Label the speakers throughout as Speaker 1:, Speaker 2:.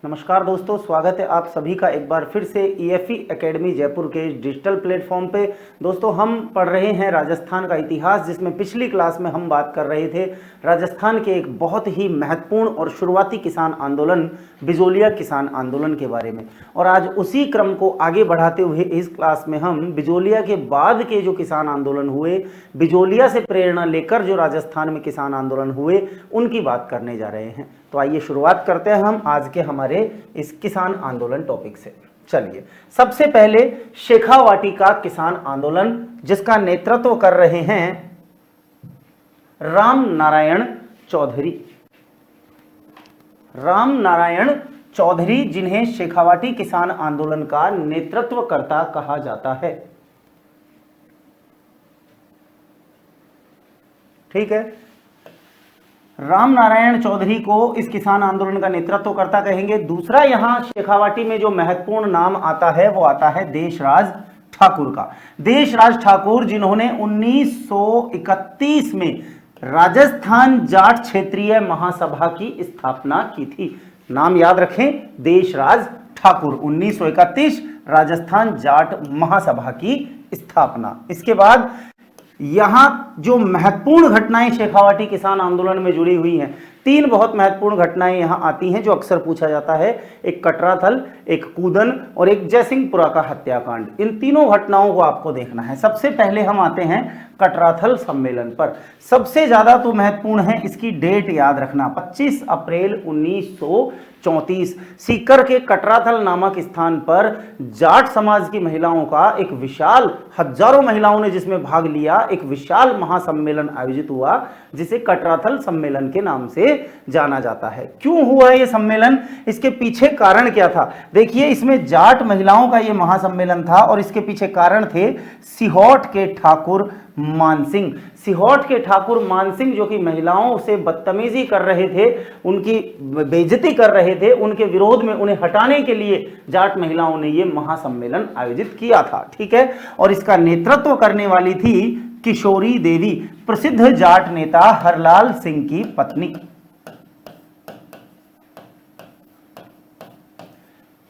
Speaker 1: नमस्कार दोस्तों, स्वागत है आप सभी का एक बार फिर से EFE एकेडमी जयपुर के डिजिटल प्लेटफॉर्म पे। दोस्तों, हम पढ़ रहे हैं राजस्थान का इतिहास, जिसमें पिछली क्लास में हम बात कर रहे थे राजस्थान के एक बहुत ही महत्वपूर्ण और शुरुआती किसान आंदोलन बिजोलिया किसान आंदोलन के बारे में। और आज उसी क्रम को आगे बढ़ाते हुए इस क्लास में हम बिजोलिया के बाद के जो किसान आंदोलन हुए, बिजोलिया से प्रेरणा लेकर जो राजस्थान में किसान आंदोलन हुए, उनकी बात करने जा रहे हैं। तो आइए शुरुआत करते हैं हम आज के हमारे इस किसान आंदोलन टॉपिक से। चलिए, सबसे पहले शेखावाटी का किसान आंदोलन, जिसका नेतृत्व कर रहे हैं राम नारायण चौधरी। राम नारायण चौधरी, जिन्हें शेखावाटी किसान आंदोलन का नेतृत्वकर्ता कहा जाता है। ठीक है, राम नारायण चौधरी को इस किसान आंदोलन का नेतृत्वकर्ता कहेंगे। दूसरा यहां शेखावाटी में जो महत्वपूर्ण नाम आता है वो आता है देशराज ठाकुर का। देशराज ठाकुर, जिन्होंने 1931 में राजस्थान जाट क्षेत्रीय महासभा की स्थापना की थी। नाम याद रखें, देशराज ठाकुर, 1931 राजस्थान जाट महासभा की स्थापना। इसके बाद यहां जो महत्वपूर्ण घटनाएं शेखावाटी किसान आंदोलन में जुड़ी हुई हैं, तीन बहुत महत्वपूर्ण घटनाएं यहां आती हैं जो अक्सर पूछा जाता है। एक कटराथल, एक कूदन और एक जयसिंहपुरा का हत्याकांड। इन तीनों घटनाओं को आपको देखना है। सबसे पहले हम आते हैं कटराथल सम्मेलन पर। सबसे ज्यादा तो महत्वपूर्ण है, इसकी डेट याद रखना, 25 अप्रैल 1934 सीकर के कटराथल नामक स्थान पर जाट समाज की महिलाओं का एक विशाल, हजारों महिलाओं ने जिसमें भाग लिया, एक विशाल महासम्मेलन आयोजित हुआ, जिसे कटराथल सम्मेलन के नाम से जाना जाता है। क्यों हुआ यह सम्मेलन, इसके पीछे कारण क्या था? देखिए, इसमें जाट महिलाओं का यह महासम्मेलन था और इसके पीछे कारण थे सिहोट के ठाकुर मानसिंह। सिहोट के ठाकुर मानसिंह, जो कि महिलाओं से बदतमीजी कर रहे थे, उनकी बेइज्जती कर रहे थे, उनके विरोध में उन्हें हटाने के लिए जाट महिलाओं ने यह महासम्मेलन आयोजित किया था। ठीक है, और इसका नेतृत्व करने वाली थी किशोरी देवी, प्रसिद्ध जाट नेता हरलाल सिंह की पत्नी।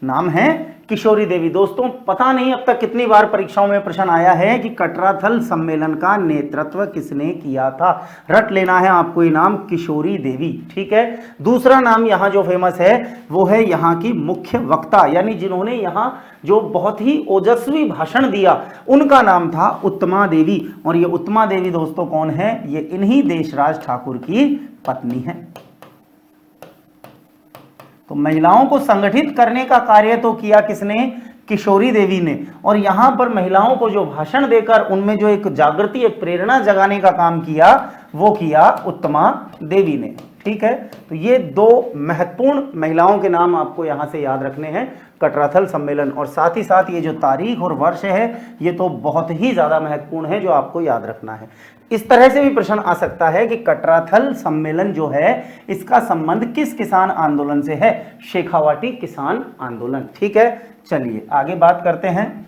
Speaker 1: नाम है किशोरी देवी। दोस्तों, पता नहीं अब तक कितनी बार परीक्षाओं में प्रश्न आया है कि कटराथल सम्मेलन का नेतृत्व किसने किया था। रट लेना है आपको ये नाम, किशोरी देवी। ठीक है, दूसरा नाम यहां जो फेमस है वो है यहां की मुख्य वक्ता, यानी जिन्होंने यहां जो बहुत ही ओजस्वी भाषण दिया, उनका नाम था उत्तमा देवी। और ये उत्तमा देवी दोस्तों कौन है? ये इन्हीं देशराज ठाकुर की पत्नी है। तो महिलाओं को संगठित करने का कार्य तो किया किसने? किशोरी देवी ने। और यहां पर महिलाओं को जो भाषण देकर उनमें जो एक जागृति, एक प्रेरणा जगाने का काम किया, वो किया उत्तमा देवी ने। ठीक है, तो ये दो महत्वपूर्ण महिलाओं के नाम आपको यहां से याद रखने हैं, कटराथल सम्मेलन। और साथ ही साथ ये जो तारीख और वर्ष है, ये तो बहुत ही ज्यादा महत्वपूर्ण है, जो आपको याद रखना है। इस तरह से भी प्रश्न आ सकता है कि कटराथल सम्मेलन जो है, इसका संबंध किस किसान आंदोलन से है? शेखावाटी किसान आंदोलन। ठीक है, चलिए आगे बात करते हैं।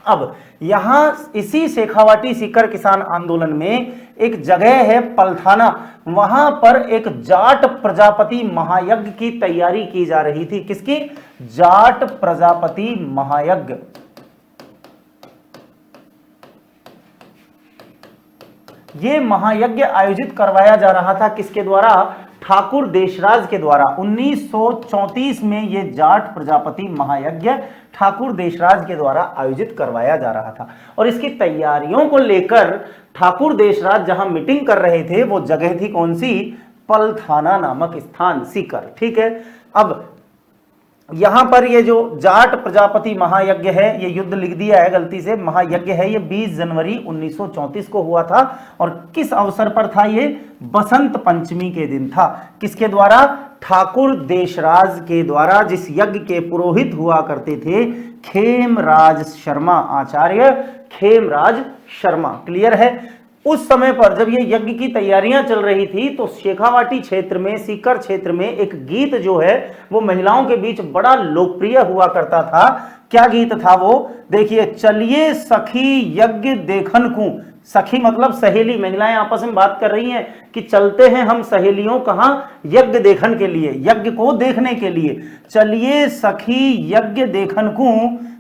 Speaker 1: अब यहां इसी शेखावाटी सीकर किसान आंदोलन में एक जगह है पलथाना, वहां पर एक जाट प्रजापति महायज्ञ की तैयारी की जा रही थी। किसकी? जाट प्रजापति महायज्ञ। ये महायज्ञ आयोजित करवाया जा रहा था किसके द्वारा? ठाकुर देशराज के द्वारा। 1934 में ये जाट प्रजापति महायज्ञ ठाकुर देशराज के द्वारा आयोजित करवाया जा रहा था। और इसकी तैयारियों को लेकर ठाकुर देशराज जहां मीटिंग कर रहे थे, वो जगह थी कौन सी? पलथाना नामक स्थान, सीकर। ठीक है, अब यहां पर ये जो जाट प्रजापति महायज्ञ है, ये युद्ध लिख दिया है गलती से, महायज्ञ है, ये 20 जनवरी 1934 को हुआ था। और किस अवसर पर था ये? बसंत पंचमी के दिन था। किसके द्वारा? ठाकुर देशराज के द्वारा, जिस यज्ञ के पुरोहित हुआ करते थे खेमराज शर्मा, आचार्य खेमराज शर्मा। क्लियर है? उस समय पर जब ये यज्ञ की तैयारियां चल रही थी, तो शेखावाटी क्षेत्र में, सीकर क्षेत्र में एक गीत जो है वो महिलाओं के बीच बड़ा लोकप्रिय हुआ करता था। क्या गीत था वो? देखिए, चलिए सखी यज्ञ देखन को, सखी मतलब सहेली, महिलाएं आपस में बात कर रही हैं कि चलते हैं हम सहेलियों कहां, यज्ञ देखन के लिए, यज्ञ को देखने के लिए। चलिए सखी यज्ञ देखन को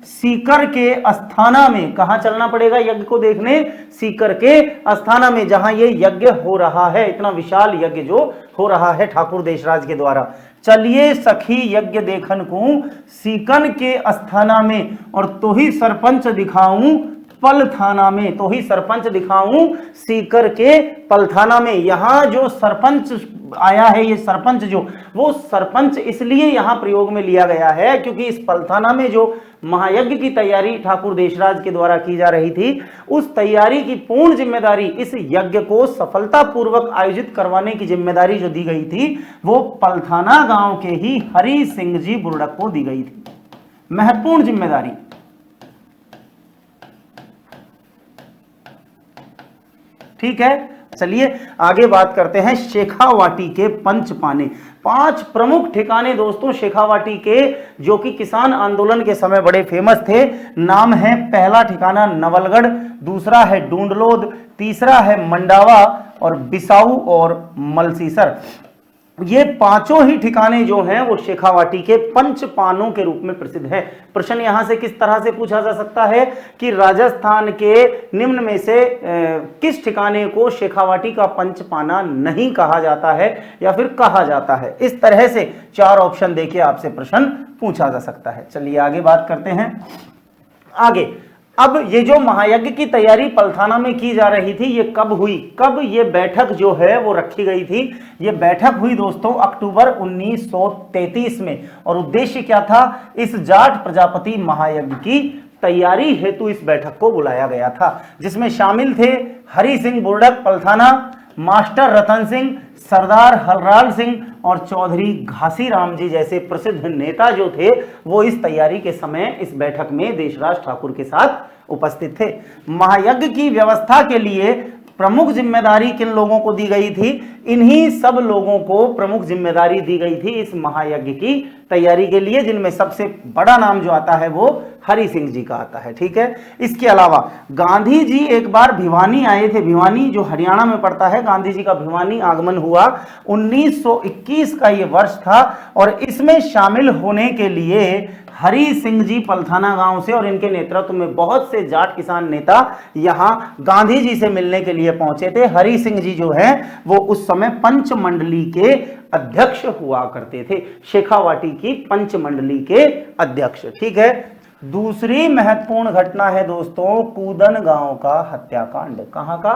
Speaker 1: सीकर के अस्थाना में, कहां चलना पड़ेगा यज्ञ को देखने, सीकर के अस्थाना में, जहां ये यज्ञ हो रहा है, इतना विशाल यज्ञ जो हो रहा है ठाकुर देशराज के द्वारा। चलिए सखी यज्ञ देखन को सीकन के अस्थाना में, और तो ही सरपंच दिखाऊं पलथाना में, तो ही सरपंच दिखाऊं सीकर के पलथाना में। यहां जो सरपंच आया है, ये सरपंच जो, वो सरपंच इसलिए यहां प्रयोग में लिया गया है क्योंकि इस पलथाना में जो महायज्ञ की तैयारी ठाकुर देशराज के द्वारा की जा रही थी, उस तैयारी की पूर्ण जिम्मेदारी, इस यज्ञ को सफलतापूर्वक आयोजित करवाने की जिम्मेदारी जो दी गई थी, वो पलथाना गांव के ही हरि सिंह जी बुर्डक को दी गई थी। महत्वपूर्ण जिम्मेदारी। ठीक है, चलिए आगे बात करते हैं शेखावाटी के पंचपाने। 5 प्रमुख ठिकाने दोस्तों शेखावाटी के, जो कि किसान आंदोलन के समय बड़े फेमस थे। नाम है, पहला ठिकाना नवलगढ़, दूसरा है डूंडलोद, तीसरा है मंडावा, और बिसाऊ और मलसीसर। ये पांचों ही ठिकाने जो हैं वो शेखावाटी के पंचपानों के रूप में प्रसिद्ध है। प्रश्न यहां से किस तरह से पूछा जा सकता है कि राजस्थान के निम्न में से किस ठिकाने को शेखावाटी का पंचपाना नहीं कहा जाता है या फिर कहा जाता है। इस तरह से 4 ऑप्शन देके आपसे प्रश्न पूछा जा सकता है। चलिए आगे बात करते हैं। आगे अब ये जो महायज्ञ की तैयारी पलथाना में की जा रही थी, ये कब हुई, कब ये बैठक जो है वो रखी गई थी। ये बैठक हुई दोस्तों अक्टूबर 1933 में, और उद्देश्य क्या था, इस जाट प्रजापति महायज्ञ की तैयारी हेतु इस बैठक को बुलाया गया था, जिसमें शामिल थे हरि सिंह बुर्डक पलथाना, मास्टर रतन सिंह, सरदार हलराल सिंह और चौधरी घासीराम जी जैसे प्रसिद्ध नेता जो थे, वो इस तैयारी के समय इस बैठक में देशराज ठाकुर के साथ उपस्थित थे। महायज्ञ की व्यवस्था के लिए प्रमुख जिम्मेदारी किन लोगों को दी गई थी, इन्हीं सब लोगों को प्रमुख जिम्मेदारी दी गई थी इस महायज्ञ की तैयारी के लिए, जिनमें सबसे बड़ा नाम जो आता है वो हरि सिंह जी का आता है। ठीक है, इसके अलावा गांधी जी एक बार भिवानी आए थे। भिवानी जो हरियाणा में पड़ता है, गांधी जी का भिवानी आगमन हुआ 1921 का ये वर्ष था, और इसमें शामिल होने के लिए हरि सिंह जी पलथाना गांव से और इनके नेतृत्व में बहुत से जाट किसान नेता यहां गांधी जी से मिलने के लिए पहुंचे थे। हरि सिंह जी जो है वो उस समय पंचमंडली के अध्यक्ष हुआ करते थे, शेखावाटी की पंचमंडली के अध्यक्ष। ठीक है, दूसरी महत्वपूर्ण घटना है दोस्तों कूदन गांव का हत्याकांड। कहां का,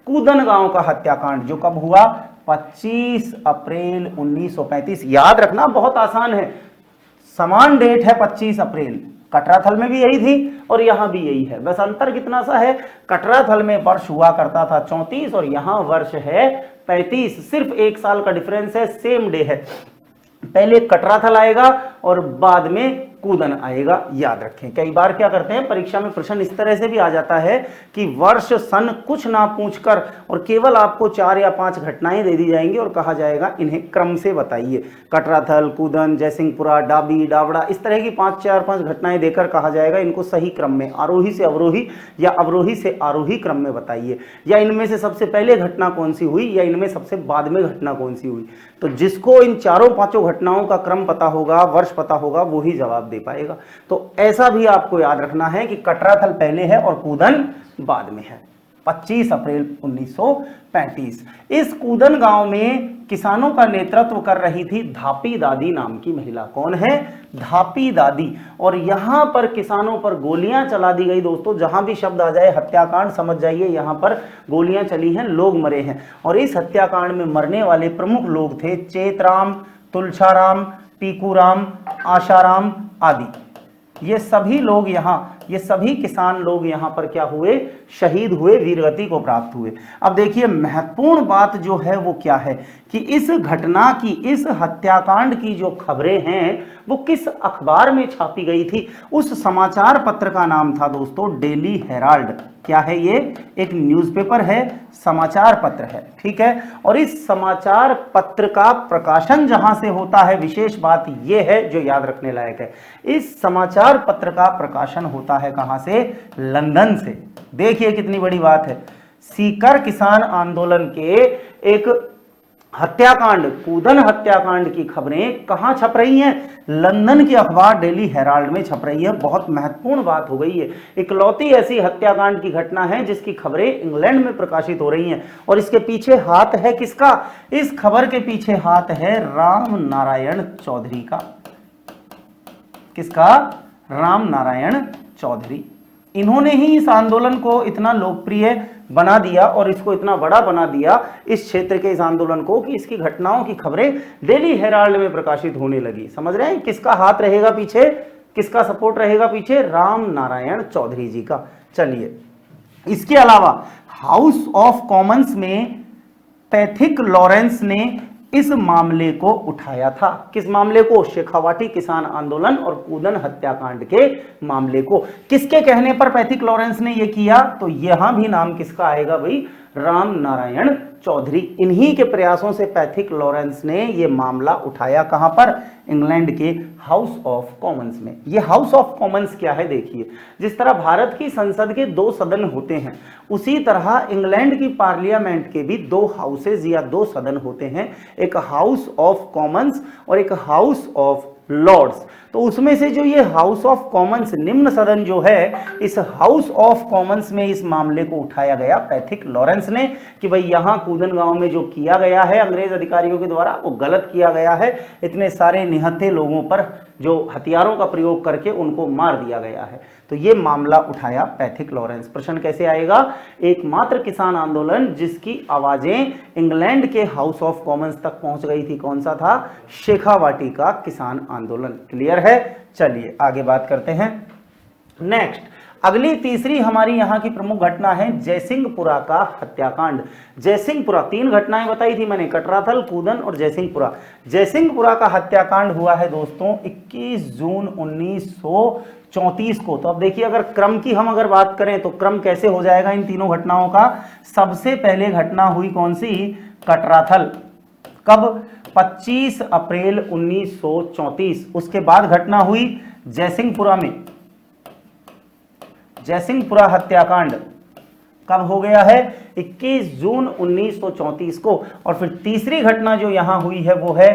Speaker 1: कूदन गांव का हत्याकांड, जो कब हुआ, 25 अप्रैल 1935। याद रखना बहुत आसान है, समान डेट है 25 अप्रैल। कटराथल में भी यही थी और यहां भी यही है, बस अंतर कितना सा है, कटराथल में वर्ष हुआ करता था 34 और यहां वर्ष है 35, सिर्फ 1 साल का डिफरेंस है, सेम डे है। पहले कटराथल आएगा और बाद में कूदन आएगा, याद रखें। कई बार क्या करते हैं परीक्षा में प्रश्न इस तरह से भी आ जाता है कि वर्ष सन कुछ ना पूछकर और केवल आपको 4 या 5 घटनाएं दे दी जाएंगी और कहा जाएगा इन्हें क्रम से बताइए। कटराथल, कूदन, जयसिंहपुरा, डाबी, डावड़ा, इस तरह की 4-5 घटनाएं देकर कहा जाएगा इनको सही क्रम में, आरोही से अवरोही या अवरोही से आरोही क्रम में बताइए, या इनमें से सबसे पहले घटना कौन सी हुई या इनमें सबसे बाद में घटना कौन सी हुई। तो जिसको इन 4-5 घटनाओं का क्रम पता होगा, वर्ष पता होगा, वो ही जवाब दे पाएगा। तो ऐसा भी आपको याद रखना है कि कटराथल पहले है और कूदन बाद में है। 25 अप्रैल 1935। इस कूदन गांव में किसानों का नेतृत्व कर रही थी धापी दादी नाम की महिला। कौन है, धापी दादी। और यहां पर किसानों पर गोलियां चला दी गई दोस्तों, जहां भी शब्द आ जाए हत्याकांड समझ जाइए, यहां पर गोलियां चली हैं, लोग मरे हैं। और इस हत्याकांड में मरने वाले प्रमुख लोग थे चेतराम, तुलछाराम, पीकूराम, आशाराम आदि। ये सभी लोग यहाँ, ये सभी किसान लोग यहाँ पर क्या हुए, शहीद हुए, वीरगति को प्राप्त हुए। अब देखिए महत्वपूर्ण बात जो है वो क्या है कि इस घटना की, इस हत्याकांड की जो खबरें हैं वो किस अखबार में छापी गई थी। उस समाचार पत्र का नाम था दोस्तों डेली हेराल्ड। क्या है ये, एक न्यूज़पेपर है, समाचार पत्र है। ठीक है, और इस समाचार पत्र का प्रकाशन जहां से होता है, विशेष बात यह है जो याद रखने लायक है, इस समाचार पत्र का प्रकाशन होता है कहां से, लंदन से। देखिए कितनी बड़ी बात है, सीकर किसान आंदोलन के एक हत्याकांड, कूदन हत्याकांड की खबरें कहां छप रही हैं? लंदन की अखबार डेली हेराल्ड में छप रही है। बहुत महत्वपूर्ण बात हो गई है। इकलौती ऐसी हत्याकांड की घटना है जिसकी खबरें इंग्लैंड में प्रकाशित हो रही हैं और इसके पीछे हाथ है किसका? इस खबर के पीछे हाथ है राम नारायण चौधरी का। किसका? राम नारायण चौधरी। इन्होंने ही इस आंदोलन को इतना लोकप्रिय बना दिया और इसको इतना बड़ा बना दिया, इस क्षेत्र के इस आंदोलन को, कि इसकी घटनाओं की खबरें डेली हेराल्ड में प्रकाशित होने लगी। समझ रहे हैं किसका हाथ रहेगा पीछे, किसका सपोर्ट रहेगा पीछे? राम नारायण चौधरी जी का। चलिए, इसके अलावा हाउस ऑफ कॉमन्स में पैथिक लॉरेंस ने इस मामले को उठाया था। किस मामले को? शेखावाटी किसान आंदोलन और कूदन हत्याकांड के मामले को। किसके कहने पर पैथिक लॉरेंस ने यह किया? तो यहां भी नाम किसका आएगा भाई? राम नारायण चौधरी। इन्हीं के प्रयासों से पैथिक लॉरेंस ने यह मामला उठाया। कहां पर? इंग्लैंड के हाउस ऑफ कॉमन्स में। यह हाउस ऑफ कॉमन्स क्या है? देखिए, जिस तरह भारत की संसद के 2 सदन होते हैं, उसी तरह इंग्लैंड की पार्लियामेंट के भी 2 हाउसेज या 2 सदन होते हैं, एक हाउस ऑफ कॉमन्स और एक हाउस ऑफ लॉर्ड्स। तो उसमें से जो ये हाउस ऑफ कॉमन्स निम्न सदन जो है, इस हाउस ऑफ कॉमन्स में इस मामले को उठाया गया पैथिक लॉरेंस ने कि भाई यहां कूदन गांव में जो किया गया है अंग्रेज अधिकारियों के द्वारा वो गलत किया गया है। इतने सारे निहत्थे लोगों पर जो हथियारों का प्रयोग करके उनको मार दिया गया है। तो ये मामला उठाया पैथिक लॉरेंस। प्रश्न कैसे आएगा? एकमात्र किसान आंदोलन जिसकी आवाजें इंग्लैंड के हाउस ऑफ कॉमन्स तक पहुंच गई थी, कौन सा था? शेखावाटी का किसान आंदोलन। क्लियर है? चलिए आगे बात करते हैं। नेक्स्ट, अगली तीसरी हमारी यहां की प्रमुख घटना है जयसिंहपुरा का हत्याकांड। जयसिंहपुरा, 3 घटनाएं बताई थी मैंने, कटराथल, कूदन और जयसिंहपुरा। जयसिंहपुरा का हत्याकांड हुआ है दोस्तों 21 जून 1934 को। तो अब देखिए, अगर क्रम की हम अगर बात करें तो क्रम कैसे हो जाएगा इन तीनों घटनाओं का? सबसे पहले घटना हुई कौन सी? कटराथल। कब? 25 अप्रैल 1934। उसके बाद घटना हुई जयसिंहपुरा में। जयसिंहपुरा हत्याकांड कब हो गया है? 21 जून 1934 को। और फिर तीसरी घटना जो यहां हुई है वो है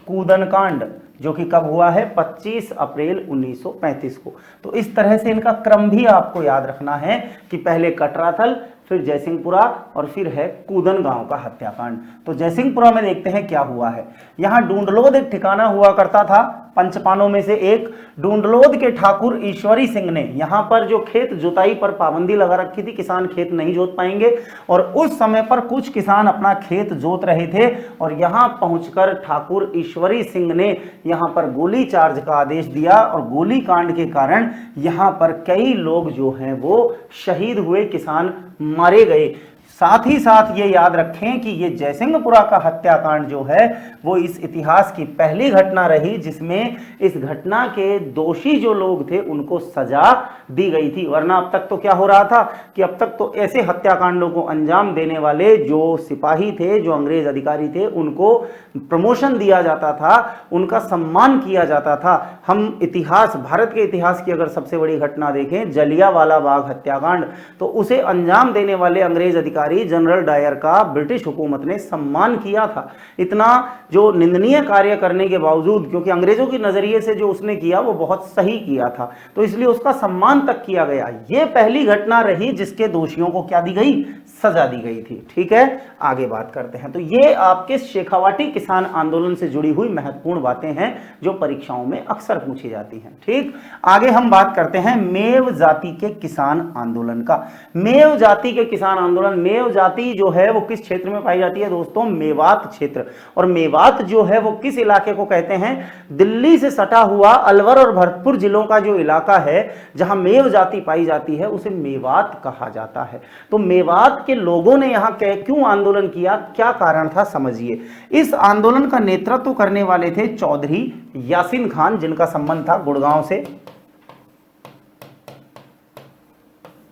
Speaker 1: कूदन कांड, जो कि कब हुआ है? 25 अप्रैल 1935 को। तो इस तरह से इनका क्रम भी आपको याद रखना है कि पहले कटराथल, फिर जयसिंहपुरा और फिर है कूदन गांव का हत्याकांड। तो जयसिंहपुरा में देखते हैं क्या हुआ है। यहां डूंडलोद एक ठिकाना हुआ करता था, पंचपानों में से एक। डूंडलोद के ठाकुर ईश्वरी सिंह ने यहां पर जो खेत जुताई पर पाबंदी लगा रखी थी, किसान खेत नहीं जोत पाएंगे, और उस समय पर कुछ किसान अपना खेत जोत रहे थे और यहां पहुंचकर ठाकुर ईश्वरी सिंह ने यहां पर गोली चार्ज का आदेश दिया और गोली कांड के कारण यहां पर कई लोग जो हैं वो शहीद हुए, किसान मारे गए। साथ ही साथ ये याद रखें कि ये जयसिंहपुरा का हत्याकांड जो है वो इस इतिहास की पहली घटना रही जिसमें इस घटना के दोषी जो लोग थे उनको सजा दी गई थी। वरना अब तक तो क्या हो रहा था कि अब तक तो ऐसे हत्याकांडों को अंजाम देने वाले जो सिपाही थे, जो अंग्रेज अधिकारी थे, उनको प्रमोशन दिया जाता था, उनका सम्मान किया जाता था। हम इतिहास, भारत के इतिहास की अगर सबसे बड़ी घटना देखें, जलियांवाला बाग हत्याकांड, तो उसे अंजाम देने वाले अंग्रेज अधिकारी जनरल डायर का ब्रिटिश हुकूमत ने सम्मान किया था। इतना जो निंदनीय कार्य करने के बावजूद, क्योंकि अंग्रेजों के नजरिए से जो उसने किया वो बहुत सही किया था, तो इसलिए उसका सम्मान तक किया गया। यह पहली घटना रही जिसके दोषियों को क्या दी गई? सजा दी गई थी। ठीक है, आगे बात करते हैं। तो ये आपके शेखावाटी किसान आंदोलन से जुड़ी हुई महत्वपूर्ण बातें हैं जो परीक्षाओं में अक्सर पूछी जाती हैं। ठीक, आगे हम बात करते हैं मेव जाति के किसान आंदोलन का। मेव जाति के किसान आंदोलन, मेव जाति जो है वो किस क्षेत्र में पाई जाती है दोस्तों? मेवात क्षेत्र। और मेवात जो है वो किस इलाके को कहते हैं? दिल्ली से सटा हुआ अलवर और भरतपुर जिलों का जो इलाका है जहां मेव जाति पाई जाती है उसे मेवात कहा जाता है। तो मेवात के लोगों ने यहां क्यों आंदोलन किया, क्या कारण था, समझिए। इस आंदोलन का नेतृत्व करने वाले थे चौधरी यासीन खान, जिनका संबंध था गुड़गांव से।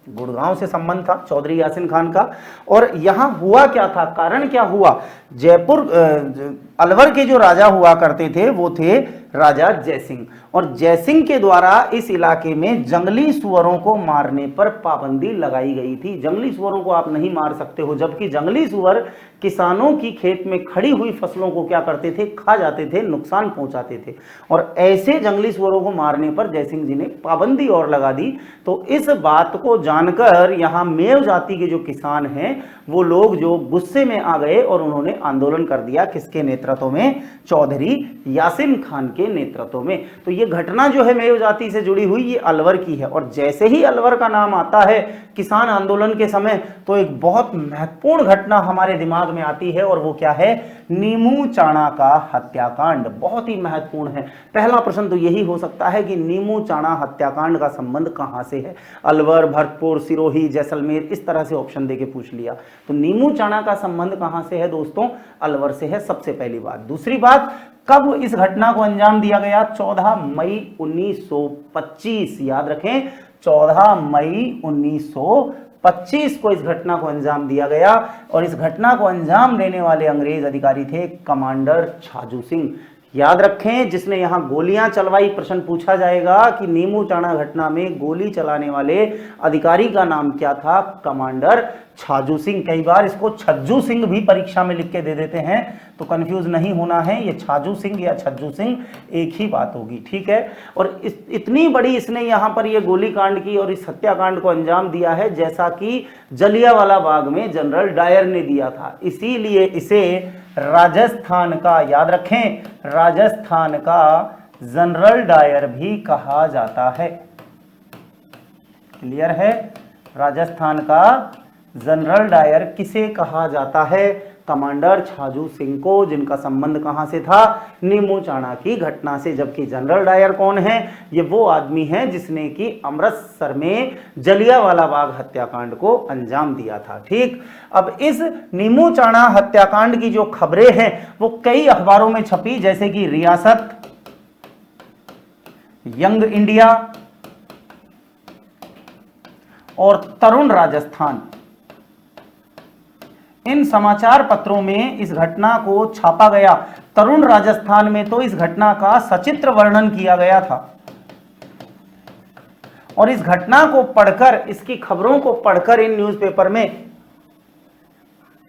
Speaker 1: गुड़गांव से संबंध था चौधरी यासीन खान का। और यहां हुआ क्या था, कारण क्या हुआ जयपुर अलवर के जो राजा हुआ करते थे वो थे राजा जयसिंह, और जयसिंह के द्वारा इस इलाके में जंगली सुअरों को मारने पर पाबंदी लगाई गई थी। जंगली सुअरों को आप नहीं मार सकते हो, जबकि जंगली सुअर किसानों की खेत में खड़ी हुई फसलों को क्या करते थे, खा जाते थे, नुकसान पहुंचाते थे, और ऐसे जंगली सुअरों को मारने पर जयसिंह जी ने पाबंदी और लगा दी। तो इस बात को जानकर यहाँ मेव जाति के जो किसान हैं वो लोग जो गुस्से में आ गए और उन्होंने आंदोलन कर दिया, किसके नेतृत्व में, चौधरी यासिन खान के नेतृत्व में। तो ये घटना जो है मेव जाति से जुड़ी हुई, ये अलवर की है, और जैसे ही अलवर का नाम आता है किसान आंदोलन के समय तो एक बहुत महत्वपूर्ण घटना हमारे दिमाग में आती है, और वो क्या है, नीमू चाणा का हत्याकांड। बहुत ही महत्वपूर्ण है। पहला प्रश्न तो यही हो सकता है कि नीमू चाणा हत्याकांड का संबंध कहां से है, अलवर, भरतपुर, सिरोही, जैसलमेर, इस तरह से ऑप्शन देके पूछ लिया। तो नीमू चाणा का संबंध कहां से है दोस्तों, अलवर से है, सबसे पहली बात। दूसरी बात, कब इस घटना को अंजाम दिया गया, 14 मई 1925, याद रखें 14 मई 1925 को इस घटना को अंजाम दिया गया, और इस घटना को अंजाम देने वाले अंग्रेज अधिकारी थे कमांडर छाजू सिंह। याद रखें, जिसने यहां गोलियां चलवाई, प्रश्न पूछा जाएगा कि नीमू चाणा घटना में गोली चलाने वाले अधिकारी का नाम क्या था, कमांडर छाजू सिंह। कई बार इसको छज्जू सिंह भी परीक्षा में लिख के दे देते हैं, तो कंफ्यूज नहीं होना है, ये छाजू सिंह या छज्जू सिंह एक ही बात होगी, ठीक है। और इतनी बड़ी इसने यहां पर ये गोलीकांड की और इस हत्याकांड को अंजाम दिया है, जैसा कि जलियांवाला बाग में जनरल डायर ने दिया था। इसीलिए इसे राजस्थान का, याद रखें, राजस्थान का जनरल डायर भी कहा जाता है। क्लियर है, राजस्थान का जनरल डायर किसे कहा जाता है, कमांडर छाजू सिंह को, जिनका संबंध कहां से था, नीमू चाणा की घटना से। जबकि जनरल डायर कौन है, ये वो आदमी है जिसने कि अमृतसर में जलियांवाला बाग हत्याकांड को अंजाम दिया था, ठीक। अब इस नीमू चाणा हत्याकांड की जो खबरें हैं वो कई अखबारों में छपी, जैसे कि रियासत, यंग इंडिया और तरुण राजस्थान। इन समाचार पत्रों में इस घटना को छापा गया। तरुण राजस्थान में तो इस घटना का सचित्र वर्णन किया गया था, और इस घटना को पढ़कर, इसकी खबरों को पढ़कर इन न्यूज़पेपर में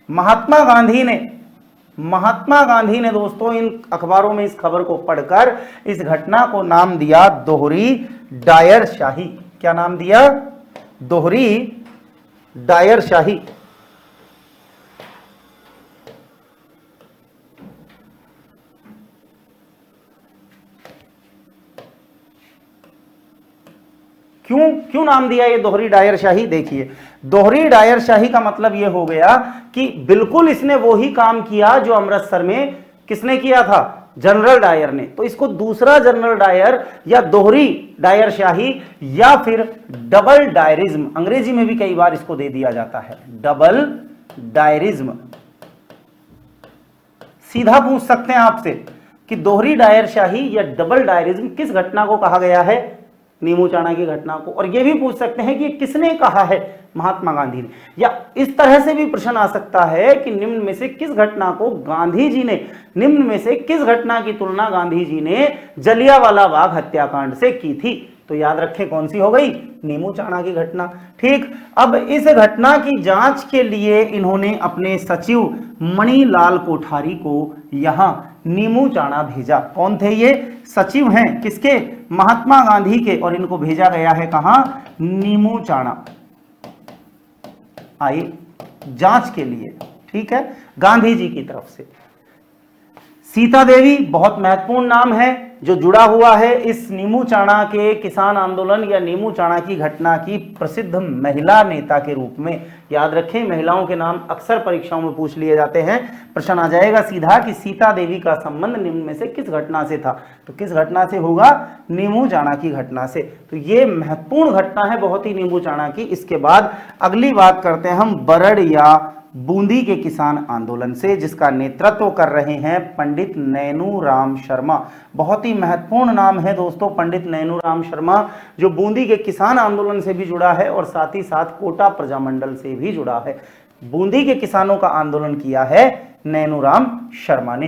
Speaker 1: महात्मा गांधी ने दोस्तों इन अखबारों में इस खबर को पढ़कर इस घटना को नाम दिया दोहरी डायर शाही। क्या नाम दिया, दोहरी डायर शाही। क्यों नाम दिया ये दोहरी डायर शाही, देखिए दोहरी डायर शाही का मतलब ये हो गया कि बिल्कुल इसने वो ही काम किया जो अमृतसर में किसने किया था, जनरल डायर ने। तो इसको दूसरा जनरल डायर या दोहरी डायर शाही या फिर डबल डायरिज्म, अंग्रेजी में भी कई बार इसको दे दिया जाता है, डबल डायरिज्म। सीधा पूछ सकते हैं आपसे कि दोहरी डायर शाही या डबल डायरिज्म किस घटना को कहा गया है, नीमू चाणा की घटना को। और यह भी पूछ सकते हैं कि किसने कहा है, महात्मा गांधी ने। या इस तरह से भी प्रश्न आ सकता है कि निम्न में से किस घटना को गांधी जी ने, निम्न में से किस घटना की तुलना गांधी जी ने जलियांवाला बाग हत्याकांड से की थी। तो याद रखें कौन सी हो गई, नीमू चाणा की घटना, ठीक। अब इस घटना की जांच के लिए इन्होंने अपने सचिव मणिलाल कोठारी को यहां नीमू चाणा भेजा। कौन थे ये, सचिव हैं किसके, महात्मा गांधी के, और इनको भेजा गया है कहां, नीमू चाणा आए जांच के लिए, ठीक है, गांधी जी की तरफ से। सीता देवी बहुत महत्वपूर्ण नाम है जो जुड़ा हुआ है इस नीमू चाणा के किसान आंदोलन या नीमू चाणा की घटना की प्रसिद्ध महिला नेता के रूप में। याद रखें, महिलाओं के नाम अक्सर परीक्षाओं में पूछ लिए जाते हैं। प्रश्न आ जाएगा सीधा कि सीता देवी का संबंध निम्न में से किस घटना से था, तो किस घटना से होगा, नीमू चाणा की घटना से। तो ये महत्वपूर्ण घटना है बहुत ही नीमू चाणा की। इसके बाद अगली बात करते हैं हम बरड़ या बूंदी के किसान आंदोलन से, जिसका नेतृत्व कर रहे हैं पंडित नैनू राम शर्मा। बहुत ही महत्वपूर्ण नाम है दोस्तों पंडित नैनू राम शर्मा, जो बूंदी के किसान आंदोलन से भी जुड़ा है और साथ ही साथ कोटा प्रजामंडल से भी जुड़ा है। बूंदी के किसानों का आंदोलन किया है नैनूराम शर्मा ने।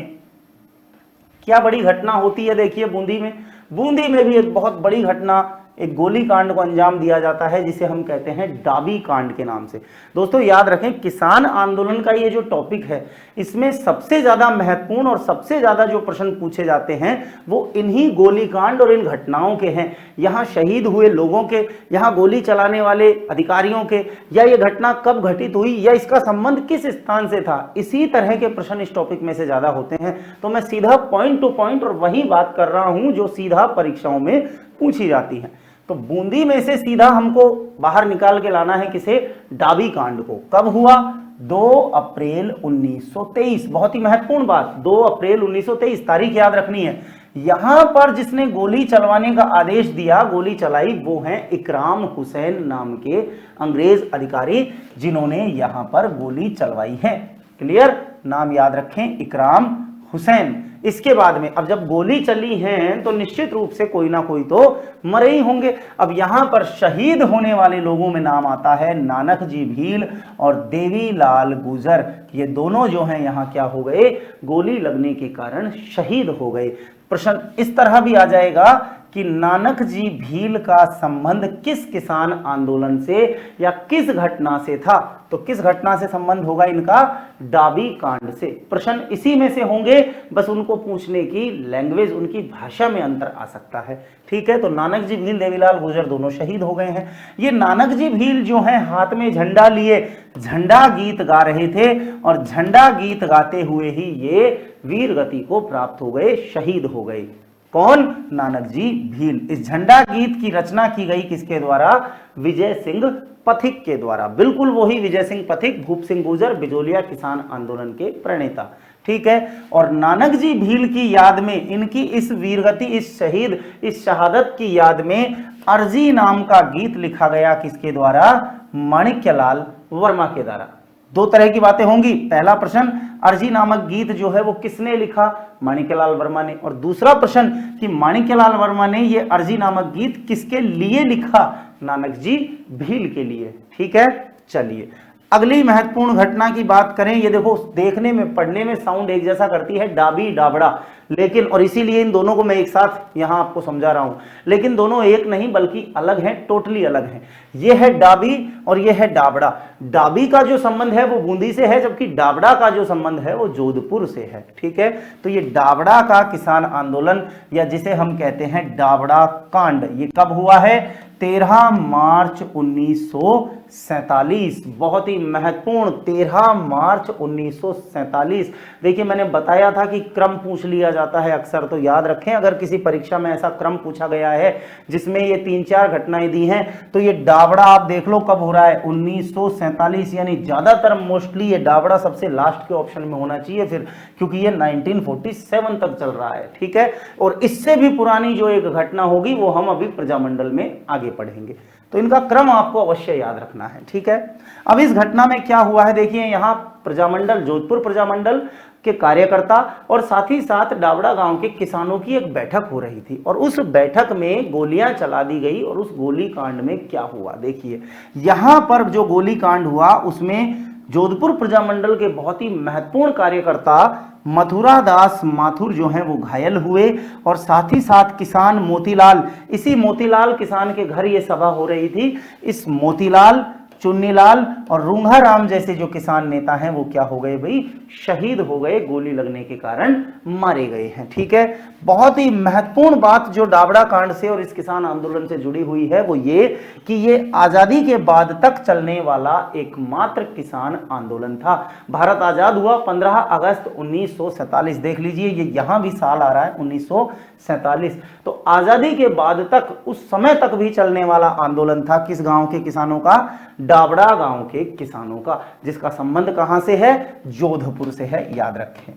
Speaker 1: क्या बड़ी घटना होती है देखिए बूंदी में। बूंदी में भी एक बहुत बड़ी घटना, एक गोली कांड को अंजाम दिया जाता है जिसे हम कहते हैं डाबी कांड के नाम से। दोस्तों याद रखें, किसान आंदोलन का ये जो टॉपिक है इसमें सबसे ज्यादा महत्वपूर्ण और सबसे ज्यादा जो प्रश्न पूछे जाते हैं वो इन्हीं गोली कांड और इन घटनाओं के हैं। यहाँ शहीद हुए लोगों के, यहाँ गोली चलाने वाले अधिकारियों के, या ये घटना कब घटित हुई, या इसका संबंध किस स्थान से था, इसी तरह के प्रश्न इस टॉपिक में से ज्यादा होते हैं। तो मैं सीधा पॉइंट टू पॉइंट और वही बात कर रहा हूं जो सीधा परीक्षाओं में पूछी जाती है। तो बूंदी में से सीधा हमको बाहर निकाल के लाना है किसे, डाबी कांड को। कब हुआ, 2 अप्रैल 1923। बहुत ही महत्वपूर्ण बात, 2 अप्रैल 1923 तारीख याद रखनी है। यहां पर जिसने गोली चलवाने का आदेश दिया, गोली चलाई, वो हैं इकराम हुसैन नाम के अंग्रेज अधिकारी जिन्होंने यहां पर गोली चलवाई है। क्लियर, नाम याद रखें, इकराम हुसैन। इसके बाद में अब जब गोली चली है तो निश्चित रूप से कोई ना कोई तो मरे ही होंगे। अब यहां पर शहीद होने वाले लोगों में नाम आता है नानक जी भील और देवीलाल गुजर। ये दोनों जो हैं यहां क्या हो गए, गोली लगने के कारण शहीद हो गए। प्रश्न इस तरह भी आ जाएगा कि नानक जी भील का संबंध किस किसान आंदोलन से या किस घटना से था। तो किस घटना से संबंध होगा इनका, डाबी कांड से। प्रश्न इसी में से होंगे, बस उनको पूछने की लैंग्वेज, उनकी भाषा में अंतर आ सकता है। ठीक है, तो नानक जी भील, देवीलाल गुजर दोनों शहीद हो गए हैं। ये नानक जी भील जो हैं हाथ में झंडा लिए झंडा गीत गा रहे थे और झंडा गीत गाते हुए ही ये वीर गति को प्राप्त हो गए, शहीद हो गए। कौन, नानक जी भील। इस झंडा गीत की रचना की गई किसके द्वारा, विजय सिंह पथिक के द्वारा। बिल्कुल वही विजय सिंह पथिक, भूप सिंह गुर्जर, बिजोलिया किसान आंदोलन के प्रणेता। ठीक है, और नानक जी भील की याद में, इनकी इस वीरगति, इस शहीद, इस शहादत की याद में अर्जी नाम का गीत लिखा गया किसके द्वारा, माणिक्यलाल वर्मा के द्वारा। 2 तरह की बातें होंगी। पहला प्रश्न, अर्जी नामक गीत जो है वो किसने लिखा, माणिक्यलाल वर्मा ने। और दूसरा प्रश्न कि माणिक्यलाल वर्मा ने ये अर्जी नामक गीत किसके लिए लिखा, नानक जी भील के लिए। ठीक है, चलिए अगली महत्वपूर्ण घटना की बात करें। ये देखो, देखने में, पढ़ने में साउंड एक जैसा करती है, डाबी डाबड़ा, लेकिन, और इसीलिए इन दोनों को मैं एक साथ यहां आपको समझा रहा हूं, लेकिन दोनों एक नहीं बल्कि अलग हैं, टोटली अलग हैं। ये है डाबी और ये है डाबड़ा। डाबी का जो संबंध है वो बूंदी से है, जबकि डाबड़ा का जो संबंध है वो जोधपुर से है। ठीक है, तो ये डाबड़ा का किसान आंदोलन, या जिसे हम कहते हैं डाबड़ा कांड, ये कब हुआ है, 13 मार्च 1947। बहुत ही महत्वपूर्ण, 13 मार्च 1947। देखिए मैंने बताया था कि क्रम पूछ लिया जाता है अक्सर, तो याद रखें अगर किसी परीक्षा में ऐसा क्रम पूछा गया है जिसमें ये 3-4 घटनाएं दी हैं, तो ये डाबड़ा आप देख लो कब हो रहा है, 1947। यानी ज्यादातर मोस्टली ये डाबड़ा सबसे लास्ट के ऑप्शन में होना चाहिए फिर, क्योंकि ये 1947 तक चल रहा है। ठीक है, और इससे भी पुरानी जो एक घटना होगी वो हम अभी प्रजामंडल में आगे पढ़ेंगे, तो इनका क्रम आपको अवश्य याद रखना है। ठीक है, अब इस घटना में क्या हुआ है, देखिए यहां प्रजामंडल, जोधपुर प्रजामंडल के कार्यकर्ता और साथ ही साथ डाबड़ा गांव के किसानों की एक बैठक हो रही थी, और उस बैठक में गोलियां चला दी गई। और उस गोली कांड में क्या हुआ, देखिए यहां पर जो गोली कांड हुआ उसमें जोधपुर प्रजामंडल के बहुत ही महत्वपूर्ण कार्यकर्ता मथुरा दास माथुर जो हैं वो घायल हुए, और साथ ही साथ किसान मोतीलाल, इसी मोतीलाल किसान के घर ये सभा हो रही थी। इस मोतीलाल, चुन्नीलाल और रूंघा राम जैसे जो किसान नेता हैं वो क्या हो गए भाई, शहीद हो गए, गोली लगने के कारण मारे गए हैं। ठीक है, बहुत ही महत्वपूर्ण बात जो डाबड़ा कांड से और इस किसान आंदोलन से जुड़ी हुई है वो ये कि ये आजादी के बाद तक चलने वाला एकमात्र किसान आंदोलन था। भारत आजाद हुआ 15 अगस्त 1947। देख लीजिए ये यहां भी साल आ रहा है 1947। तो आजादी के बाद तक, उस समय तक भी चलने वाला आंदोलन था किस गांव के किसानों का, डाबड़ा गांव के किसानों का, जिसका संबंध कहां से है, जोधपुर से है, याद रखें।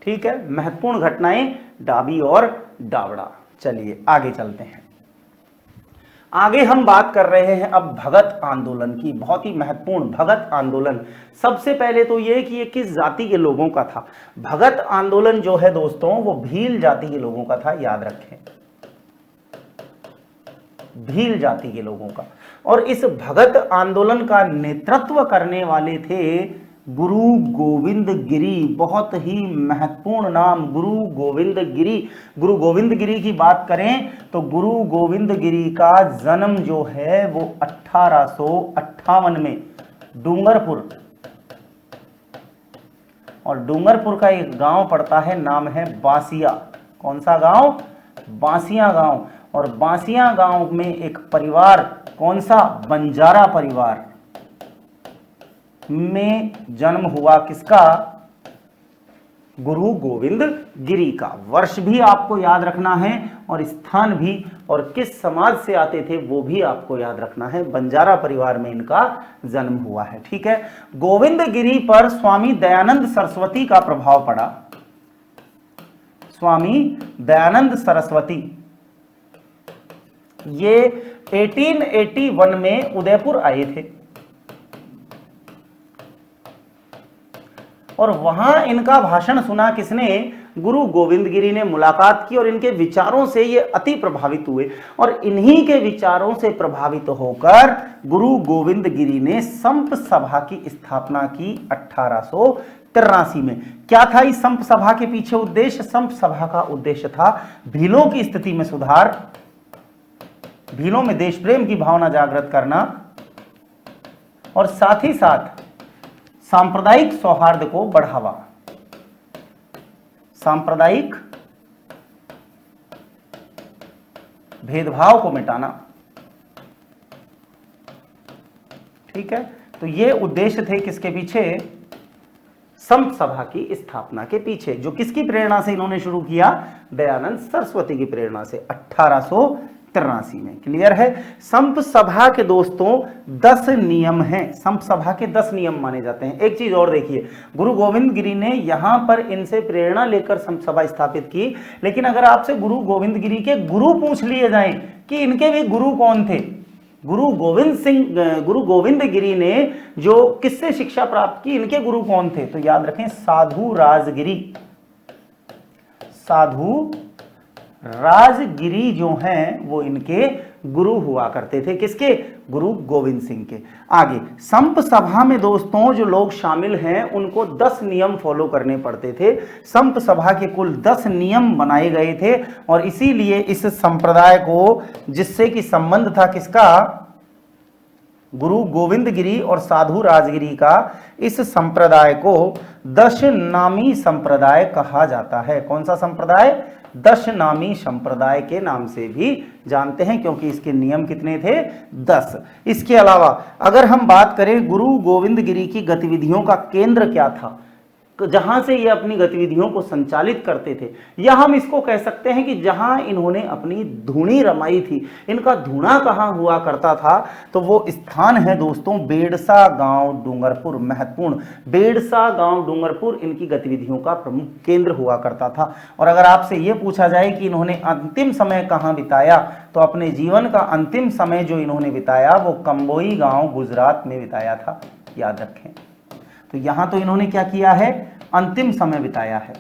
Speaker 1: ठीक है, महत्वपूर्ण घटनाएं डाबी और डाबड़ा। चलिए आगे चलते हैं। आगे हम बात कर रहे हैं अब भगत आंदोलन की, बहुत ही महत्वपूर्ण भगत आंदोलन। सबसे पहले तो ये कि ये किस जाति के लोगों का था। भगत आंदोलन जो है दोस्तों वो भील जाति के लोगों का था, याद रखें, भील जाति के लोगों का। और इस भगत आंदोलन का नेतृत्व करने वाले थे गुरु गोविंद गिरी। बहुत ही महत्वपूर्ण नाम गुरु गोविंद गिरी। गुरु गोविंद गिरी की बात करें तो गुरु गोविंद गिरी का जन्म जो है वो 1858 में डूंगरपुर, और डूंगरपुर का एक गांव पड़ता है, नाम है बांसिया। कौन सा गांव? बांसिया गांव। और बांसिया गांव में एक परिवार, कौन सा? बंजारा परिवार में जन्म हुआ। किसका? गुरु गोविंद गिरी का। वर्ष भी आपको याद रखना है और स्थान भी, और किस समाज से आते थे वो भी आपको याद रखना है। बंजारा परिवार में इनका जन्म हुआ है। ठीक है। गोविंद गिरी पर स्वामी दयानंद सरस्वती का प्रभाव पड़ा। स्वामी दयानंद सरस्वती ये 1881 में उदयपुर आए थे और वहां इनका भाषण सुना किसने? गुरु गोविंद गिरी ने मुलाकात की और इनके विचारों से ये अति प्रभावित हुए और इन्हीं के विचारों से प्रभावित होकर गुरु गोविंद गिरी ने संप सभा की स्थापना की 1883 में। क्या था इस संप सभा के पीछे उद्देश्य? संप सभा का उद्देश्य था भीलों की स्थिति में सुधार, भीलों में देश प्रेम की भावना जागृत करना और साथ ही साथ सांप्रदायिक सौहार्द को बढ़ावा, सांप्रदायिक भेदभाव को मिटाना। ठीक है। तो ये उद्देश्य थे किसके पीछे? संप सभा की स्थापना के पीछे, जो किसकी प्रेरणा से इन्होंने शुरू किया? दयानंद सरस्वती की प्रेरणा से 1883 में। क्लियर है। संप सभा के दोस्तों 10 नियम हैं। संप सभा के 10 नियम माने जाते हैं। एक चीज और देखिए, गुरु गोविंद गिरी ने यहां पर इनसे प्रेरणा लेकर संप सभा स्थापित की, लेकिन अगर आपसे गुरु गोविंद गिरी के गुरु पूछ लिए जाएं कि इनके भी गुरु कौन थे, गुरु गोविंद गिरी ने जो किससे शिक्षा प्राप्त की, इनके गुरु कौन थे? तो याद रखें, साधु राजगिरी। साधु राजगिरी जो हैं वो इनके गुरु हुआ करते थे। किसके? गुरु गोविंद सिंह के। आगे संप सभा में दोस्तों जो लोग शामिल हैं उनको 10 नियम फॉलो करने पड़ते थे। संप सभा के कुल 10 नियम बनाए गए थे और इसीलिए इस संप्रदाय को, जिससे कि संबंध था किसका? गुरु गोविंद गिरी और साधु राजगिरी का, इस संप्रदाय को दशनामी संप्रदाय कहा जाता है। कौन सा संप्रदाय? दशनामी संप्रदाय के नाम से भी जानते हैं, क्योंकि इसके नियम कितने थे? 10। इसके अलावा अगर हम बात करें गुरु गोविंद गिरी की गतिविधियों का केंद्र क्या था, जहां से ये अपनी गतिविधियों को संचालित करते थे, या हम इसको कह सकते हैं कि जहां इन्होंने अपनी धूनी रमाई थी। इनका धूना कहां हुआ करता था? तो वो स्थान है दोस्तों बेड़सा गांव डूंगरपुर। महत्वपूर्ण, बेड़सा गांव डूंगरपुर इनकी गतिविधियों का प्रमुख केंद्र हुआ करता था। और अगर आपसे ये पूछा जाए कि इन्होंने अंतिम समय कहां बिताया, तो अपने जीवन का अंतिम समय जो इन्होंने बिताया वो कंबोई गांव गुजरात में बिताया था। याद रखें। तो यहां तो इन्होंने क्या किया है? अंतिम समय बिताया है।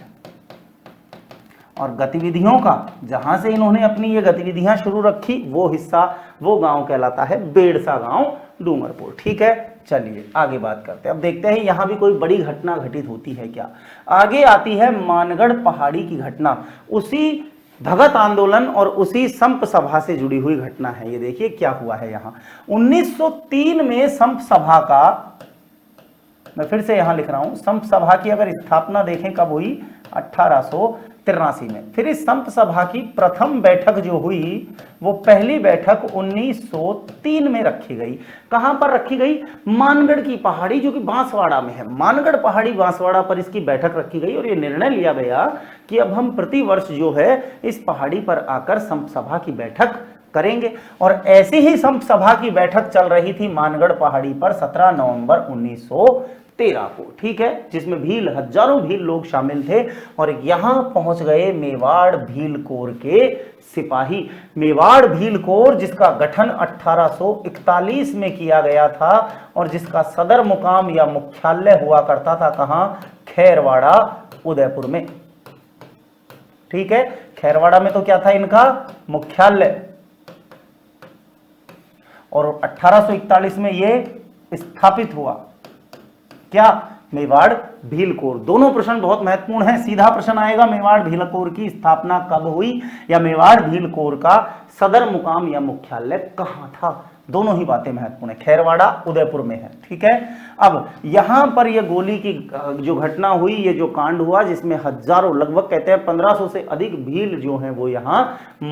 Speaker 1: और गतिविधियों का, जहां से इन्होंने अपनी ये गतिविधियां शुरू रखी, वो हिस्सा, वो गांव कहलाता है बेड़सा गांव डूंगरपुर। ठीक है। चलिए आगे बात करते हैं। अब देखते हैं यहां भी कोई बड़ी घटना घटित होती है क्या। आगे आती है मानगढ़ पहाड़ी की घटना। उसी भगत आंदोलन और उसी संप सभा से जुड़ी हुई घटना है। ये देखिए क्या हुआ है यहां। 1903 में संप सभा का, मैं फिर से यहां लिख रहा हूं, संप सभा की अगर स्थापना देखें कब हुई? 1883 में। फिर इस संप सभा की प्रथम बैठक जो हुई वो पहली बैठक 1903 में रखी गई। कहां पर रखी गई? मानगढ़ की पहाड़ी, जो कि बांसवाड़ा में है। मानगढ़ पहाड़ी बांसवाड़ा पर इसकी बैठक रखी गई और ये निर्णय लिया गया कि अब हम प्रति वर्ष जो है इस पहाड़ी पर आकर संप सभा की बैठक करेंगे। और ऐसी ही संप सभा की बैठक चल रही थी मानगढ़ पहाड़ी पर 17 नवंबर 1913 को। ठीक है। जिसमें भील, हजारों भील लोग शामिल थे और यहां पहुंच गए मेवाड़ भील कोर के सिपाही। मेवाड़ भील कोर जिसका गठन 1841 में किया गया था और जिसका सदर मुकाम या मुख्यालय हुआ करता था कहां? खैरवाड़ा उदयपुर में। ठीक है। खैरवाड़ा में तो क्या था इनका? मुख्यालय। और 1841 में ये स्थापित हुआ। क्या? मेवाड़ भील कोर। दोनों प्रश्न बहुत महत्वपूर्ण हैं। सीधा प्रश्न आएगा, मेवाड़ भील कोर की स्थापना कब हुई, या मेवाड़ भील कोर का सदर मुकाम या मुख्यालय कहां था। दोनों ही बातें महत्वपूर्ण है। खैरवाड़ा उदयपुर में है, ठीक है। अब यहां पर यह गोली की जो घटना हुई, ये जो कांड हुआ, जिसमें हजारों, लगभग कहते हैं 1500 से अधिक भील जो हैं वो यहां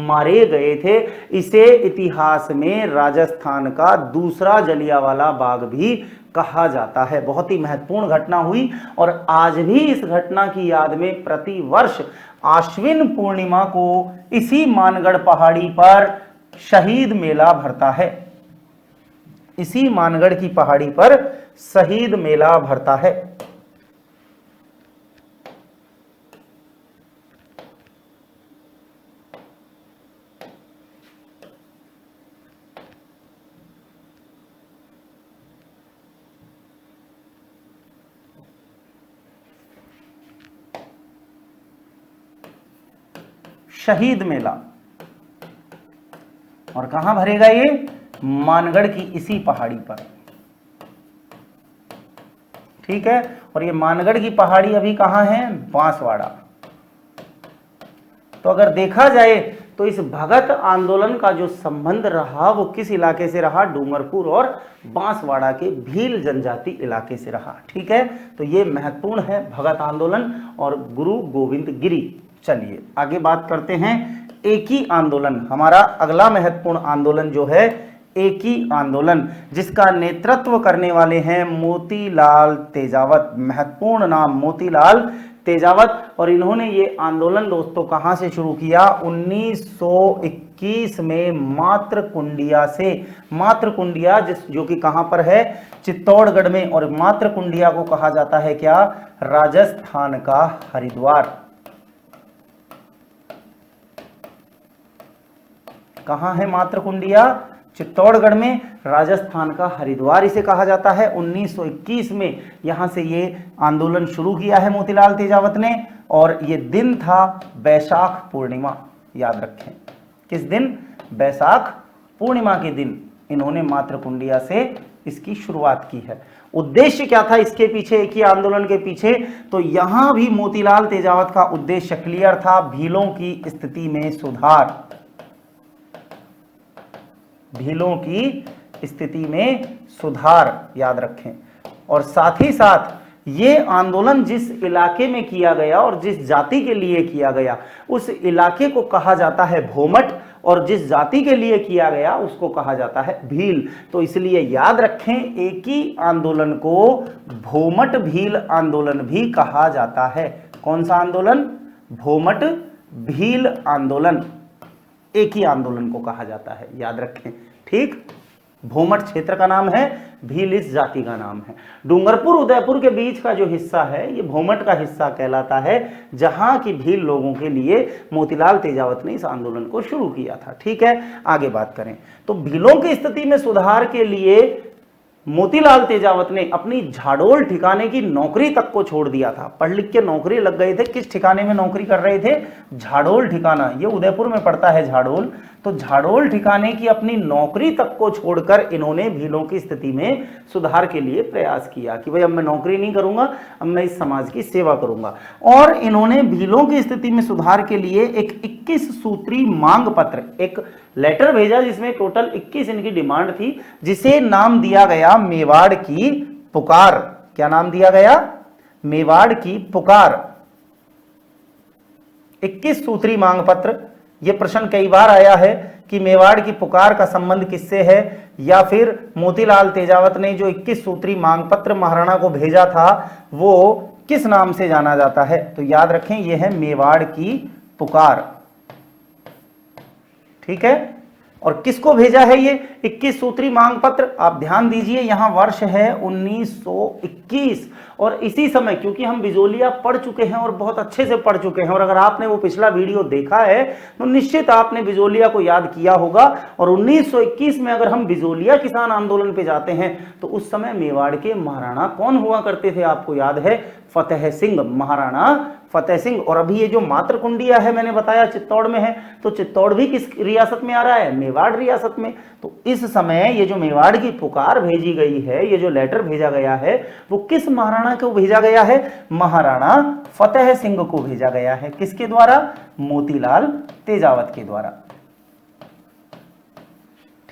Speaker 1: मारे गए थे, इसे इतिहास में राजस्थान का दूसरा जलियांवाला बाग भी कहा जाता है। बहुत ही महत्वपूर्ण घटना हुई और आज भी इस घटना की याद में प्रतिवर्ष आश्विन पूर्णिमा को इसी मानगढ़ पहाड़ी पर शहीद मेला भरता है। इसी मानगढ़ की पहाड़ी पर शहीद मेला भरता है। शहीद मेला, और कहां भरेगा ये? मानगढ़ की इसी पहाड़ी पर, ठीक है। और ये मानगढ़ की पहाड़ी अभी कहां है? बांसवाड़ा। तो अगर देखा जाए तो इस भगत आंदोलन का जो संबंध रहा वो किस इलाके से रहा? डूंगरपुर और बांसवाड़ा के भील जनजाति इलाके से रहा, ठीक है। तो ये महत्वपूर्ण है, भगत आंदोलन और गुरु गोविंद गिरी। चलिए आगे बात करते हैं। एकी आंदोलन, हमारा अगला महत्वपूर्ण आंदोलन जो है एकी आंदोलन, जिसका नेतृत्व करने वाले हैं मोतीलाल तेजावत। महत्वपूर्ण नाम मोतीलाल तेजावत। और इन्होंने ये आंदोलन दोस्तों कहां से शुरू किया? 1921 में मात्रकुंडिया से। मात्रकुंडिया जो कि कहां पर है? चित्तौड़गढ़ में। और मात्रकुंडिया को कहा जाता है क्या? राजस्थान का हरिद्वार। कहां है मात्रकुंडिया? चित्तौड़गढ़ में। राजस्थान का हरिद्वार इसे कहा जाता है। 1921 में यहां से ये आंदोलन शुरू किया है मोतीलाल तेजावत ने, और ये दिन था बैसाख पूर्णिमा। याद रखें, किस दिन? बैसाख पूर्णिमा के दिन इन्होंने मात्रकुंडिया से इसकी शुरुआत की है। उद्देश्य क्या था इसके पीछे, एक ही आंदोलन के पीछे? तो यहां भी मोतीलाल तेजावत का उद्देश्य क्लियर था, भीलों की स्थिति में सुधार। भीलों की स्थिति में सुधार, याद रखें। और साथ ही साथ ये आंदोलन जिस इलाके में किया गया और जिस जाति के लिए किया गया, उस इलाके को कहा जाता है भोमट, और जिस जाति के लिए किया गया उसको कहा जाता है भील। तो इसलिए याद रखें, एक ही आंदोलन को भोमट भील आंदोलन भी कहा जाता है। कौन सा आंदोलन? भोमट भील आंदोलन। एक ही आंदोलन को कहा जाता है, याद रखें, ठीक। भोमट क्षेत्र का नाम है, भील इस जाति का नाम है। डूंगरपुर उदयपुर के बीच का जो हिस्सा है ये भोमट का हिस्सा कहलाता है, जहां की भील लोगों के लिए मोतीलाल तेजावत ने इस आंदोलन को शुरू किया था, ठीक है। आगे बात करें तो भीलों की स्थिति में सुधार के लिए मोतीलाल तेजावत ने अपनी झाडोल ठिकाने की नौकरी तक को छोड़ दिया था। पढ़ लिख के नौकरी लग गए थे। किस ठिकाने में नौकरी कर रहे थे? झाडोल ठिकाना, ये उदयपुर में पड़ता है झाडोल। तो झाडोल ठिकाने की अपनी नौकरी तक को छोड़कर इन्होंने भीलों की स्थिति में सुधार के लिए प्रयास किया कि भाई अब मैं नौकरी नहीं करूंगा, अब मैं इस समाज की सेवा करूंगा। और इन्होंने भीलों की स्थिति में सुधार के लिए एक 21 सूत्री मांग पत्र, एक लेटर भेजा जिसमें टोटल 21 इनकी डिमांड थी, जिसे नाम दिया गया मेवाड़ की पुकार। क्या नाम दिया गया? मेवाड़ की पुकार। 21 सूत्री मांग पत्र। यह प्रश्न कई बार आया है कि मेवाड़ की पुकार का संबंध किससे है, या फिर मोतीलाल तेजावत ने जो 21 सूत्री मांग पत्र महाराणा को भेजा था वो किस नाम से जाना जाता है? तो याद रखें यह है मेवाड़ की पुकार, ठीक है। और किसको भेजा है ये 21 सूत्री मांग पत्र? आप ध्यान दीजिए, यहां वर्ष है 1921 और इसी समय क्योंकि हम बिजोलिया पढ़ चुके हैं और बहुत अच्छे से पढ़ चुके हैं, और अगर आपने वो पिछला वीडियो देखा है तो निश्चित आपने बिजोलिया को याद किया होगा। और 1921 में अगर हम बिजोलिया किसान आंदोलन पे जाते हैं तो उस समय मेवाड़ के महाराणा कौन हुआ करते थे, आपको याद है? फतेह सिंह, महाराणा फतेह सिंह। और अभी ये जो मातृकुंडिया है मैंने बताया चित्तौड़ में है, तो चित्तौड़ भी किस रियासत में आ रहा है? मेवाड़ रियासत में। तो इस समय ये जो मेवाड़ की पुकार भेजी गई है, ये जो लेटर भेजा गया है, वो किस महाराणा को भेजा गया है? महाराणा फतेह सिंह को भेजा गया है। किसके द्वारा? मोतीलाल तेजावत के द्वारा।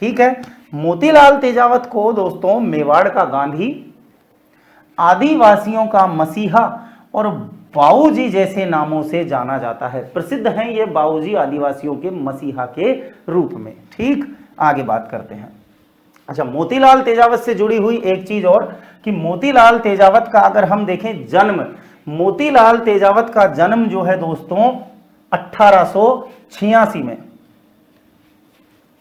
Speaker 1: ठीक है, मोतीलाल तेजावत को दोस्तों मेवाड़ का गांधी, आदिवासियों का मसीहा और बाऊजी जैसे नामों से जाना जाता है। प्रसिद्ध हैं ये बाऊजी आदिवासियों के मसीहा के रूप में। ठीक, आगे बात करते हैं। अच्छा, मोतीलाल तेजावत से जुड़ी हुई एक चीज और कि मोतीलाल तेजावत का अगर हम देखें जन्म, मोतीलाल तेजावत का जन्म जो है दोस्तों 1886 में,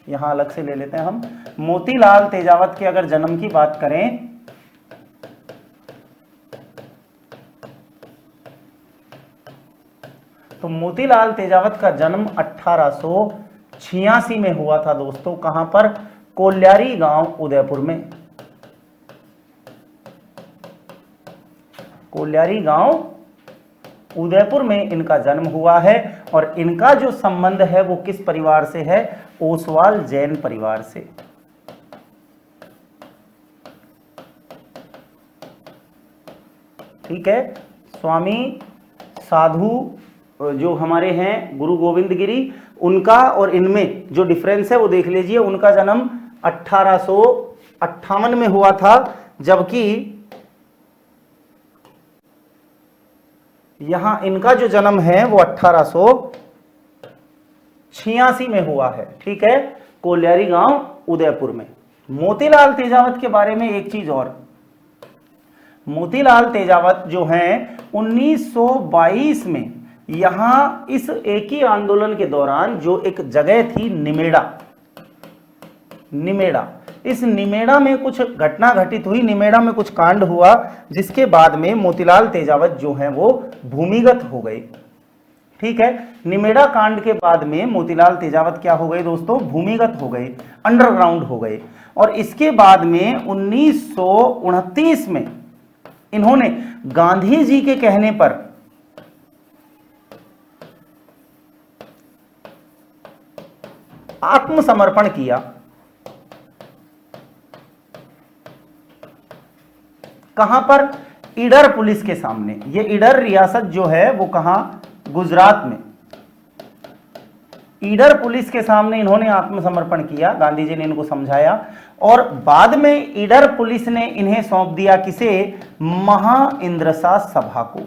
Speaker 1: यहां अलग से ले लेते हैं हम। मोतीलाल तेजावत के अगर जन्म की बात करें तो मोतीलाल तेजावत का जन्म 1886 में हुआ था दोस्तों। कहां पर? कोल्यारी गांव, उदयपुर में। कोल्यारी गांव, उदयपुर में इनका जन्म हुआ है। और इनका जो संबंध है वो किस परिवार से है? ओसवाल जैन परिवार से। ठीक है, स्वामी साधु जो हमारे हैं गुरु गोविंद गिरी, उनका और इनमें जो डिफरेंस है वो देख लीजिए। उनका जन्म 1858 में हुआ था, जबकि यहां इनका जो जन्म है वो 1886 में हुआ है। ठीक है, कोल्यारी गांव, उदयपुर में। मोतीलाल तेजावत के बारे में एक चीज और, मोतीलाल तेजावत जो हैं 1922 में यहां इस एक ही आंदोलन के दौरान जो एक जगह थी निमेड़ा, इस निमेड़ा में कुछ घटना घटित हुई, निमेड़ा में कुछ कांड हुआ, जिसके बाद में मोतीलाल तेजावत जो हैं वो भूमिगत हो गए। ठीक है, निमेड़ा कांड के बाद में मोतीलाल तेजावत क्या हो गए दोस्तों? भूमिगत हो गए, अंडरग्राउंड हो गए। और इसके बाद में 1929 में इन्होंने गांधी जी के कहने पर आत्मसमर्पण किया। कहां पर? ईडर पुलिस के सामने। ये ईडर रियासत जो है वो कहां? गुजरात में। ईडर पुलिस के सामने इन्होंने आत्मसमर्पण किया, गांधी जी ने इनको समझाया। और बाद में ईडर पुलिस ने इन्हें सौंप दिया किसे? महाइंद्रसा सभा को।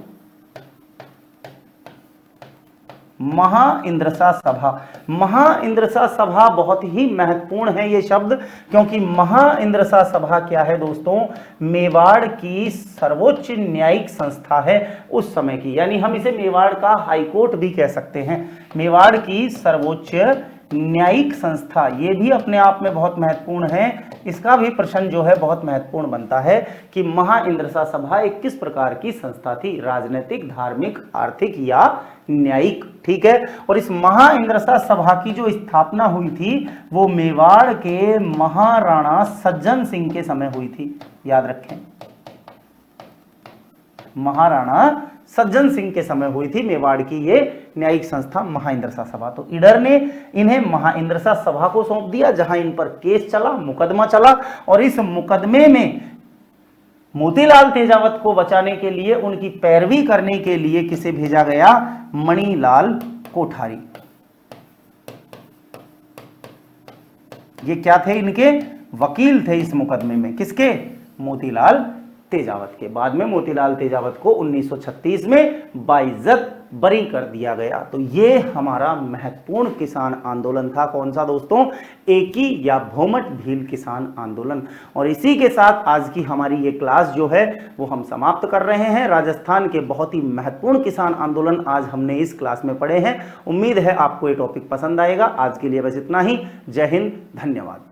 Speaker 1: महाइंद्रसा सभा, महाइंद्रसा सभा बहुत ही महत्वपूर्ण है ये शब्द, क्योंकि महाइंद्रसा सभा क्या है दोस्तों? मेवाड़ की सर्वोच्च न्यायिक संस्था है उस समय की, यानी हम इसे मेवाड़ का हाईकोर्ट भी कह सकते हैं। मेवाड़ की सर्वोच्च न्यायिक संस्था, ये भी अपने आप में बहुत महत्वपूर्ण है। इसका भी प्रश्न जो है बहुत महत्वपूर्ण बनता है कि महाइंद्रसा सभा एक किस प्रकार की संस्था थी? राजनीतिक, धार्मिक, आर्थिक या न्यायिक। ठीक है, और इस महाइंद्रसा सभा की जो स्थापना हुई थी वो मेवाड़ के महाराणा सज्जन सिंह के समय हुई थी। याद रखें, महाराणा सज्जन सिंह के समय हुई थी मेवाड़ की ये न्यायिक संस्था महाइंद्रसा सभा। तो ईडर ने इन्हें महाइंद्रसा सभा को सौंप दिया, जहां इन पर केस चला, मुकदमा चला। और इस मुकदमे में मोतीलाल तेजावत को बचाने के लिए, उनकी पैरवी करने के लिए किसे भेजा गया? मणिलाल कोठारी। ये क्या थे? इनके वकील थे इस मुकदमे में। किसके? मोतीलाल तेजावत के। बाद में मोतीलाल तेजावत को 1936 में बाइज्जत बरी कर दिया गया। तो ये हमारा महत्वपूर्ण किसान आंदोलन था। कौन सा दोस्तों? एकी या भोमट भील किसान आंदोलन। और इसी के साथ आज की हमारी ये क्लास जो है वो हम समाप्त कर रहे हैं। राजस्थान के बहुत ही महत्वपूर्ण किसान आंदोलन आज हमने इस क्लास में पढ़े हैं। उम्मीद है आपको ये टॉपिक पसंद आएगा। आज के लिए बस इतना ही। जय हिंद, धन्यवाद।